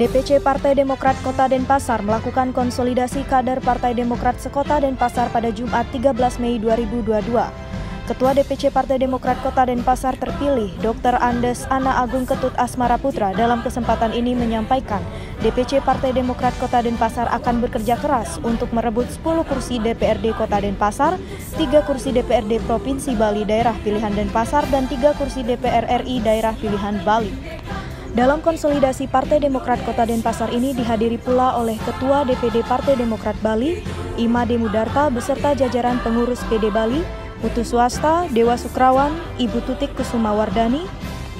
DPC Partai Demokrat Kota Denpasar melakukan konsolidasi kader Partai Demokrat Sekota Denpasar pada Jumat 13 Mei 2022. Ketua DPC Partai Demokrat Kota Denpasar terpilih, Dr. Andes Ana Agung Ketut Asmara Putra, dalam kesempatan ini menyampaikan DPC Partai Demokrat Kota Denpasar akan bekerja keras untuk merebut 10 kursi DPRD Kota Denpasar, 3 kursi DPRD Provinsi Bali Daerah Pilihan Denpasar, dan 3 kursi DPR RI Daerah Pilihan Bali. Dalam konsolidasi Partai Demokrat Kota Denpasar ini dihadiri pula oleh Ketua DPD Partai Demokrat Bali, Imade Mudarta beserta jajaran pengurus PD Bali, Putu Swasta, Dewa Sukrawan, Ibu Tutik Kusumawardani,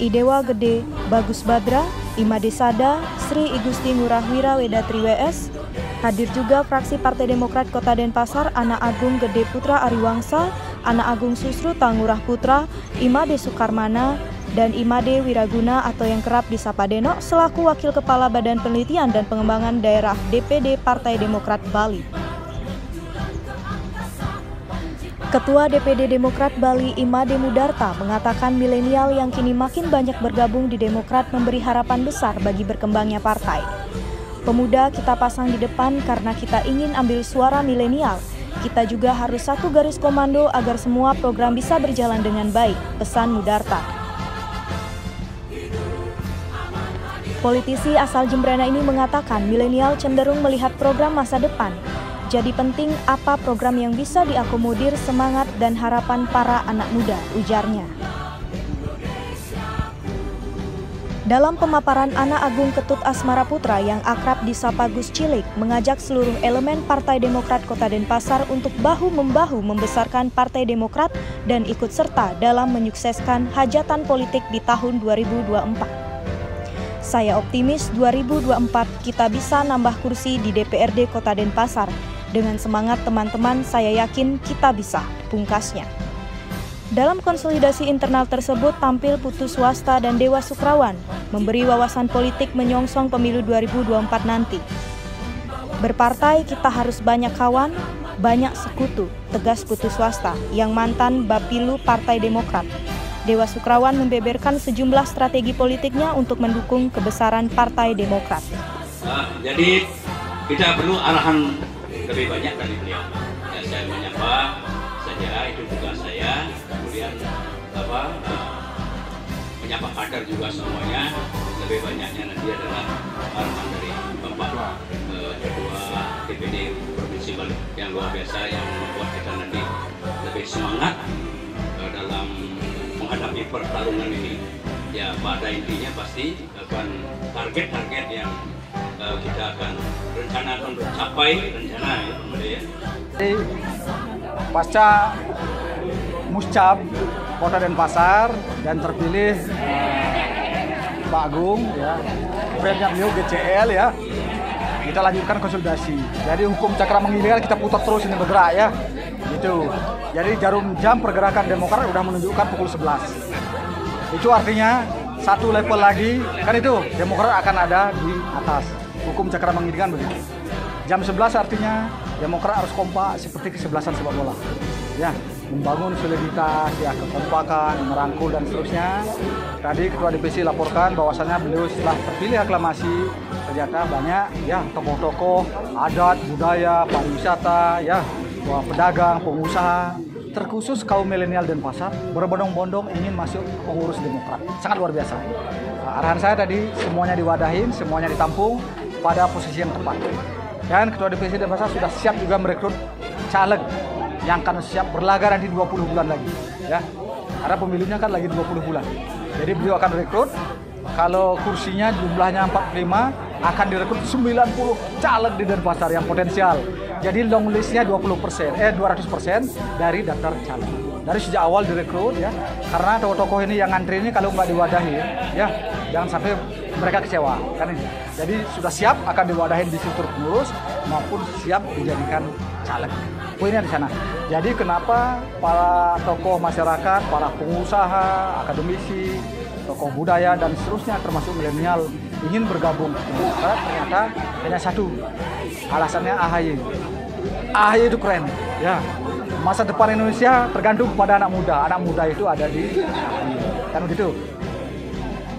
Idewa Gede Bagus Badra, Imade Sada, Sri Igusti Ngurah Wira Wedatri WS. Hadir juga fraksi Partai Demokrat Kota Denpasar, Ana Agung Gede Putra Ariwangsa, Ana Agung Susru Tangurah Putra, Imade Sukarmana, dan Imade Wiraguna atau yang kerap disapa Deno selaku Wakil Kepala Badan Penelitian dan Pengembangan Daerah DPD Partai Demokrat Bali. Ketua DPD Demokrat Bali Imade Mudarta mengatakan milenial yang kini makin banyak bergabung di Demokrat memberi harapan besar bagi berkembangnya partai. Pemuda kita pasang di depan karena kita ingin ambil suara milenial. Kita juga harus satu garis komando agar semua program bisa berjalan dengan baik, pesan Mudarta. Politisi asal Jembrana ini mengatakan milenial cenderung melihat program masa depan. Jadi penting apa program yang bisa diakomodir semangat dan harapan para anak muda, ujarnya. Dalam pemaparan Ana Agung Ketut Asmara Putra yang akrab disapa Gus Cilik mengajak seluruh elemen Partai Demokrat Kota Denpasar untuk bahu-membahu membesarkan Partai Demokrat dan ikut serta dalam menyukseskan hajatan politik di tahun 2024. Saya optimis 2024 kita bisa nambah kursi di DPRD Kota Denpasar. Dengan semangat teman-teman, saya yakin kita bisa, pungkasnya. Dalam konsolidasi internal tersebut tampil Putu Swasta dan Dewa Sukrawan, memberi wawasan politik menyongsong pemilu 2024 nanti. Berpartai kita harus banyak kawan, banyak sekutu, tegas Putu Swasta yang mantan Bapilu Partai Demokrat. Dewa Sukrawan membeberkan sejumlah strategi politiknya untuk mendukung kebesaran Partai Demokrat. Jadi kita perlu arahan lebih banyak dari beliau. Ya, saya menyapa saja, itu tugas saya. Kemudian menyapa kader juga semuanya. Lebih banyaknya nanti adalah arahan dari Bapak Ketua DPD Provinsi Bali yang luar biasa, yang membuat kita nanti lebih semangat dalam menghadapi pertarungan ini. Ya, pada intinya pasti akan target-target yang kita akan rencanakan untuk capai, rencana ya. Pasca Muscab Kota Denpasar dan terpilih Pak Agung ya, kemudian beliau GCL ya, kita lanjutkan konsolidasi. Jadi hukum cakra mengilir kita putar terus ini bergerak ya, gitu. Jadi jarum jam pergerakan Demokrat udah menunjukkan pukul 11. Itu artinya satu level lagi, kan itu Demokrat akan ada di atas. Hukum cakra mengiringan begitu. Jam 11 artinya Demokrat harus kompak seperti kesebelasan sepak bola. Ya, membangun soliditas, ya, kekompakan, merangkul dan seterusnya. Tadi Ketua DPC laporkan bahwasannya beliau setelah terpilih aklamasi ternyata banyak ya tokoh-tokoh adat, budaya, pariwisata, ya, pedagang, pengusaha, terkhusus kaum milenial Denpasar berbondong-bondong ingin masuk pengurus Demokrat. Sangat luar biasa. Arahan saya tadi semuanya diwadahin, semuanya ditampung pada posisi yang tepat. Dan Ketua DPC Denpasar sudah siap juga merekrut caleg yang akan siap berlaga nanti 20 bulan lagi. Ya, karena pemilunya kan lagi 20 bulan. Jadi beliau akan rekrut, kalau kursinya jumlahnya 45, akan direkrut 90 caleg di Denpasar yang potensial. Jadi long listnya 200% dari daftar caleg. Dari sejak awal direkrut ya, karena tokoh-tokoh ini yang ngantri ini kalau nggak diwadahi ya, jangan sampai mereka kecewa kan ini. Jadi sudah siap akan diwadahin di struktur pengurus maupun siap dijadikan caleg. Poinnya di sana. Jadi kenapa para tokoh masyarakat, para pengusaha, akademisi, tokoh budaya dan seterusnya termasuk milenial ingin bergabung? Karena ternyata hanya satu alasannya AHY. AHY itu keren ya. Masa depan Indonesia tergantung kepada anak muda. Anak muda itu ada di AHY. Kan begitu.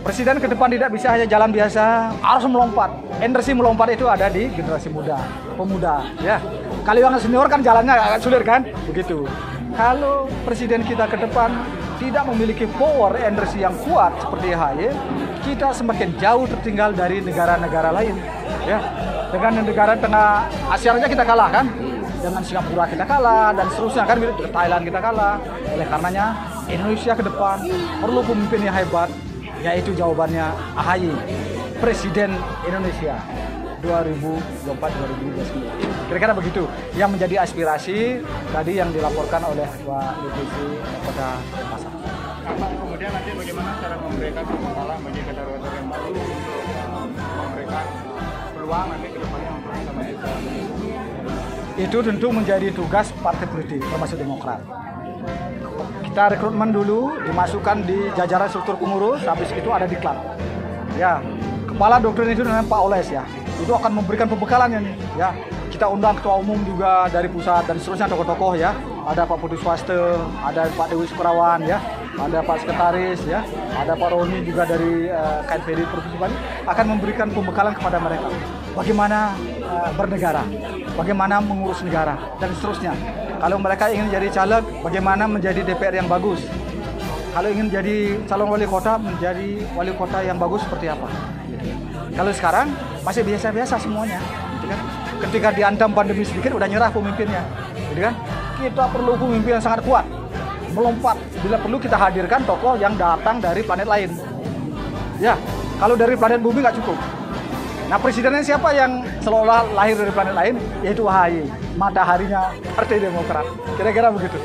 Presiden ke depan tidak bisa hanya jalan biasa, harus melompat. Energi melompat itu ada di generasi muda, pemuda. Ya, kalau yang senior kan jalannya agak sulit kan, begitu. Kalau presiden kita ke depan tidak memiliki power energi yang kuat seperti AHY, kita semakin jauh tertinggal dari negara-negara lain. Ya, dengan negara tengah Asia aja kita kalah kan, dengan Singapura kita kalah dan seterusnya kan, Thailand kita kalah. Oleh karenanya Indonesia ke depan perlu pemimpin yang hebat. Yaitu jawabannya AHY, Presiden Indonesia 2024-2029. Kira-kira begitu yang menjadi aspirasi tadi yang dilaporkan oleh Ketua DPC Kota Denpasar. Kemudian nanti bagaimana cara memberikan pembekalan bagi kader-kader yang baru untuk memberikan peluang nanti ke depannya untuk bisa maju. Itu tentu menjadi tugas partai politik termasuk Demokrat. Kita rekrutmen dulu, dimasukkan di jajaran struktur pengurus, habis itu ada diklat. Ya, kepala doktrin itu namanya Pak Oles ya. Itu akan memberikan pembekalannya nih. Ya, kita undang ketua umum juga dari pusat dan seterusnya tokoh-tokoh ya. Ada Pak Putu Swaste, ada Pak Dewi Sukurawan ya, ada Pak Sekretaris ya, ada Pak Roni juga dari KNPD Provinsi Bali akan memberikan pembekalan kepada mereka. Bagaimana bernegara, bagaimana mengurus negara dan seterusnya. Kalau mereka ingin jadi caleg, bagaimana menjadi DPR yang bagus. Kalau ingin jadi calon wali kota, menjadi wali kota yang bagus seperti apa. Gitu. Kalau sekarang masih biasa-biasa semuanya. Gitu kan? Ketika diantam pandemi sedikit, udah nyerah pemimpinnya. Gitu kan? Kita perlu pemimpin yang sangat kuat, melompat. Bila perlu kita hadirkan tokoh yang datang dari planet lain. Ya, kalau dari planet bumi nggak cukup. Nah, presidennya siapa yang seolah lahir dari planet lain? Yaitu AHY, mataharinya Partai Demokrat. Kira-kira begitu.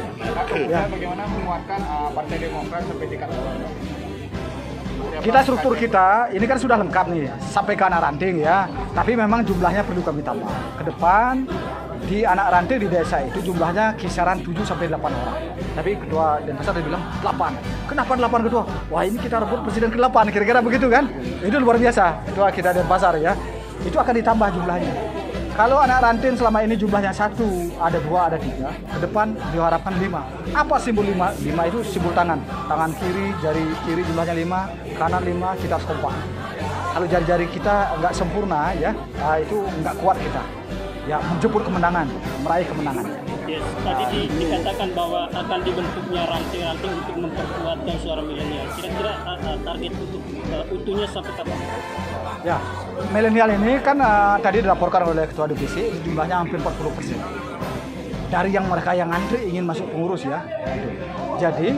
Ya. Bagaimana menguatkan Partai Demokrat sampai tingkat bawah? Kita struktur kita ini kan sudah lengkap nih, sampai ke anak ranting ya. Tapi memang jumlahnya perlu kami tambah. Ke depan di anak ranting di desa itu jumlahnya kisaran 7 sampai 8 orang. Tapi ketua Denpasar dia bilang 8. Kenapa 8 ketua? Wah, ini kita rebut presiden ke-8, kira-kira begitu kan? Itu luar biasa, ketua kita Denpasar ya. Itu akan ditambah jumlahnya. Kalau anak ranting selama ini jumlahnya 1, ada 2, ada 3, ke depan diharapkan 5. Apa simbol 5? 5 itu simbol tangan. Tangan kiri, jari kiri jumlahnya 5, kanan 5, kita harus kompak. Kalau jari-jari kita nggak sempurna ya, itu nggak kuat kita. Ya, menjemput kemenangan, meraih kemenangan. Yes, tadi dikatakan bahwa akan dibentuknya ranting-ranting untuk memperkuatkan suara milenial. Kira-kira target untuk utuhnya sampai kapan? Ya, milenial ini kan tadi dilaporkan oleh Ketua DPC jumlahnya hampir 40%. Dari yang mereka yang antri ingin masuk pengurus ya. Jadi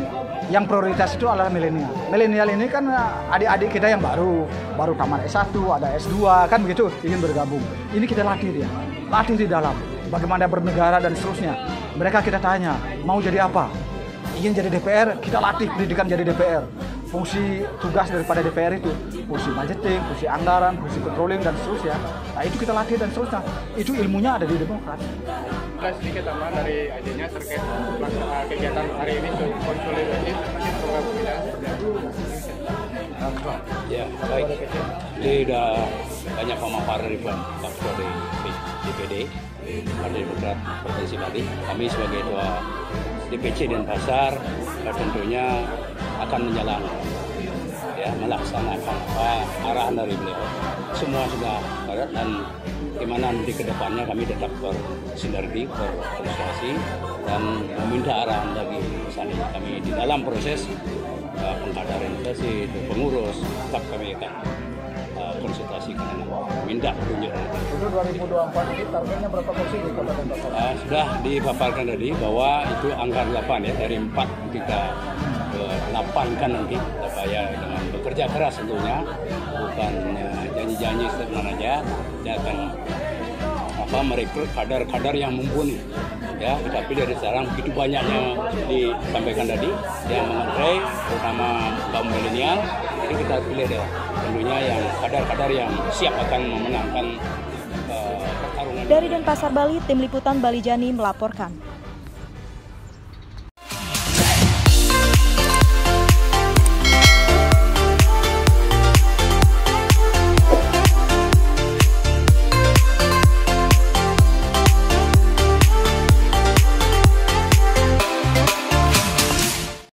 yang prioritas itu adalah milenial. Milenial ini kan adik-adik kita yang baru tamat S1, ada S2 kan begitu, ingin bergabung. Ini kita latih dia, latih di dalam. Bagaimana bernegara dan seterusnya. Mereka kita tanya, mau jadi apa? Ingin jadi DPR, kita latih pendidikan jadi DPR. Fungsi tugas daripada DPR itu, fungsi budgeting, fungsi anggaran, fungsi controlling dan seterusnya. Nah itu kita latih dan seterusnya. Itu ilmunya ada di Demokrat. Sedikit tambahan dari ajennya terkait pelaksanaan kegiatan hari ini konsolidasi program pembinaan seperti apa? Ya, baik. Jadi sudah banyak pemaparan dari Pak Ketua DPD Partai Demokrat Provinsi Bali. Kami sebagai Ketua DPC Denpasar tentunya akan menjalankan, ya, melaksanakan arahan dari beliau. Semua sudah barat dan gimana nanti ke depannya kami tetap bersinergi, berkonsultasi dan meminta arahan dari misalnya kami di dalam proses pengkaderan investasi, pengurus, tetap kami akan konsultasi karena minta petunjuk. Untuk 2024 ini targetnya berapa kursi di Kota Denpasar? Sudah dipaparkan tadi bahwa itu angka 8 ya, dari 4 kita 8 kan nanti supaya dengan bekerja keras tentunya, bukan janji-janji sederhana aja. Dia akan merekrut kader-kader yang mumpuni ya, tapi dari sekarang begitu banyaknya disampaikan tadi yang mengenai terutama kaum milenial, jadi kita pilih deh tentunya yang kader-kader yang siap akan memenangkan pertarungan. Dari Denpasar, Bali, Tim Liputan Bali Jani melaporkan.